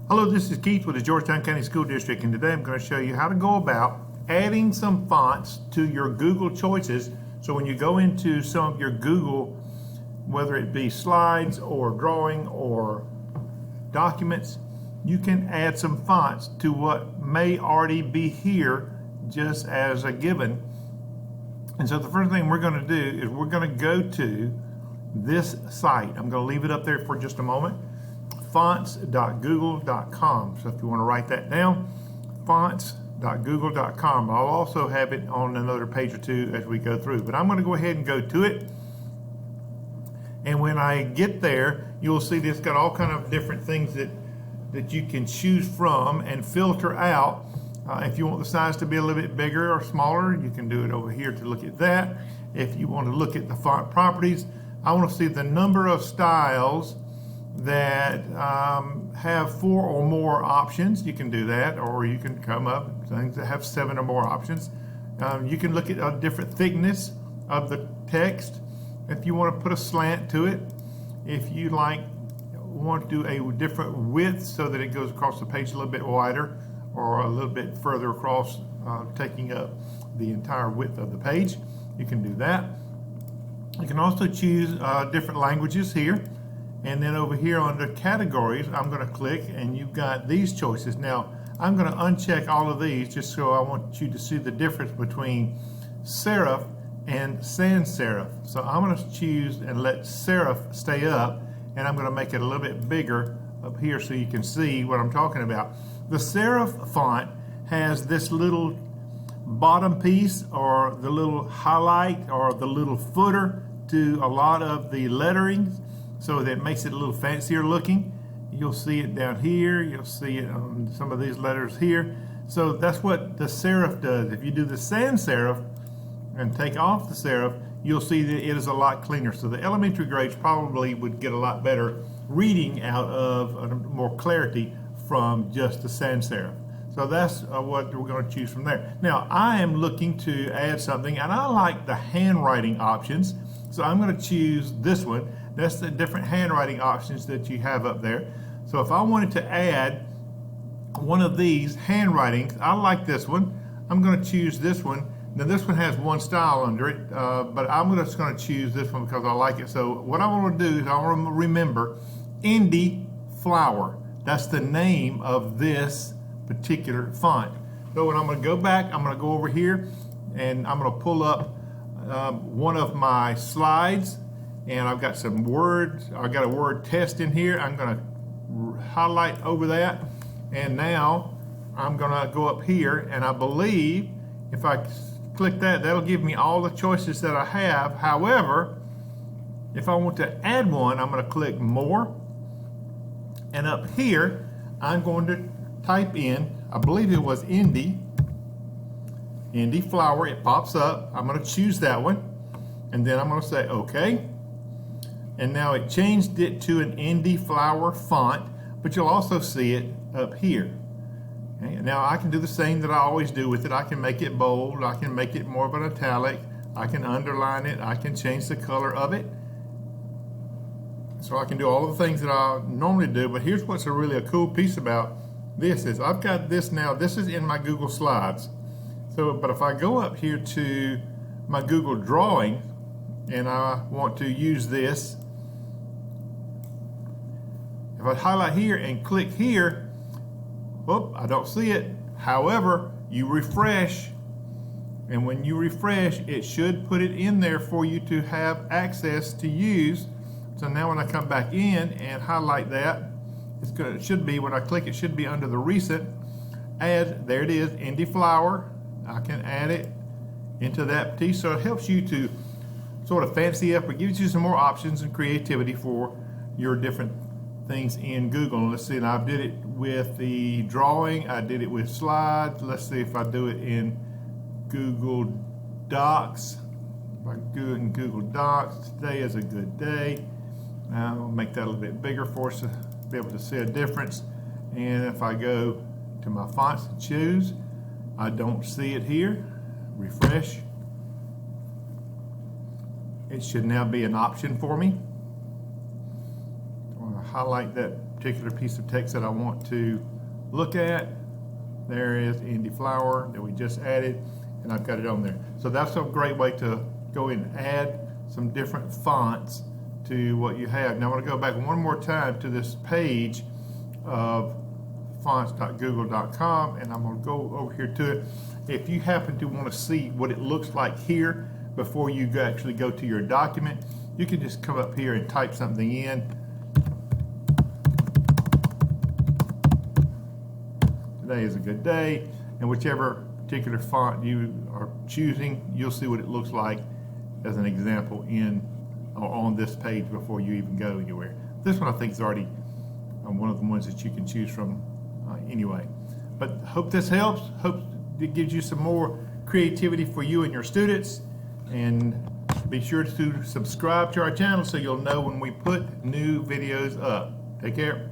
Hello, this is Keith with the Georgetown County School District, and today I'm going to show you how to go about adding some fonts to your Google choices. So when you go into some of your Google, whether it be slides or drawing or documents, you can add some fonts to what may already be here just as a given. And so the first thing we're going to do is we're going to go to this site. I'm going to leave it up there for just a moment. fonts.google.com. So if you want to write that down, fonts.google.com. I'll also have it on another page or two as we go through, but I'm going to go ahead and go to it. And when I get there, you'll see that it's got all kind of different things that you can choose from and filter out. If you want the size to be a little bit bigger or smaller, you can do it over here to look at that. If you want to look at the font properties, I want to see the number of styles that have 4 or more options. You can do that, or you can come up with things that have 7 or more options. You can look at a different thickness of the text if you want to put a slant to it. If you want to do a different width so that it goes across the page a little bit wider or a little bit further across, taking up the entire width of the page, you can do that. You can also choose different languages here. And then over here under categories, I'm going to click, and you've got these choices. Now, I'm going to uncheck all of these just so I want you to see the difference between serif and sans serif. So I'm going to choose and let serif stay up, and I'm going to make it a little bit bigger up here so you can see what I'm talking about. The serif font has this little bottom piece, or the little highlight, or the little footer to a lot of the lettering, so that makes it a little fancier looking. You'll see it down here, you'll see it on some of these letters here. So that's what the serif does. If you do the sans serif and take off the serif, you'll see that it is a lot cleaner. So the elementary grades probably would get a lot better reading out of more clarity from just the sans serif. So that's what we're going to choose from there. Now, I am looking to add something, and I like the handwriting options. So I'm going to choose this one. That's the different handwriting options that you have up there. So if I wanted to add one of these handwritings, I like this one. I'm going to choose this one. Now this one has one style under it, but I'm just going to choose this one because I like it. So what I want to do is I want to remember Indie Flower. That's the name of this particular font. So when I'm going to go back, I'm going to go over here and I'm going to pull up one of my slides, and I've got some words. I've got a word test in here. I'm going to highlight over that, and now I'm going to go up here, and I believe if I click that, that'll give me all the choices that I have. However, if I want to add one, I'm going to click more, and up here I'm going to type in, I believe it was Indie Flower. It pops up. I'm going to choose that one, and then I'm going to say OK. And now it changed it to an Indie Flower font, but you'll also see it up here. Okay? Now I can do the same that I always do with it. I can make it bold. I can make it more of an italic. I can underline it. I can change the color of it. So I can do all the things that I normally do. But here's what's really a cool piece about this is I've got this now. This is in my Google Slides. So, but if I go up here to my Google Drawing and I want to use this, if I highlight here and click here, whoop, I don't see it. However, you refresh, and when you refresh, it should put it in there for you to have access to use. So now when I come back in and highlight that, it should be, when I click, it should be under the recent. Add, there it is, Indie Flower. I can add it into that piece. So it helps you to sort of fancy up, or gives you some more options and creativity for your different things in Google. And let's see, and I did it with the drawing, I did it with slides. Let's see if I do it in Google Docs. If I do it in Google Docs, today is a good day. I'll make that a little bit bigger for us to be able to see a difference. And if I go to my fonts and choose, I don't see it here. Refresh. It should now be an option for me. I want to highlight that particular piece of text that I want to look at. There is Indie Flower that we just added, and I've got it on there. So that's a great way to go in and add some different fonts to what you have. Now I want to go back one more time to this page of fonts.google.com, and I'm going to go over here to it. If you happen to want to see what it looks like here before you actually go to your document, you can just come up here and type something in. Today is a good day, and whichever particular font you are choosing, you'll see what it looks like as an example on this page before you even go anywhere. This one I think is already one of the ones that you can choose from anyway. But hope this helps. Hope it gives you some more creativity for you and your students. And be sure to subscribe to our channel so you'll know when we put new videos up. Take care.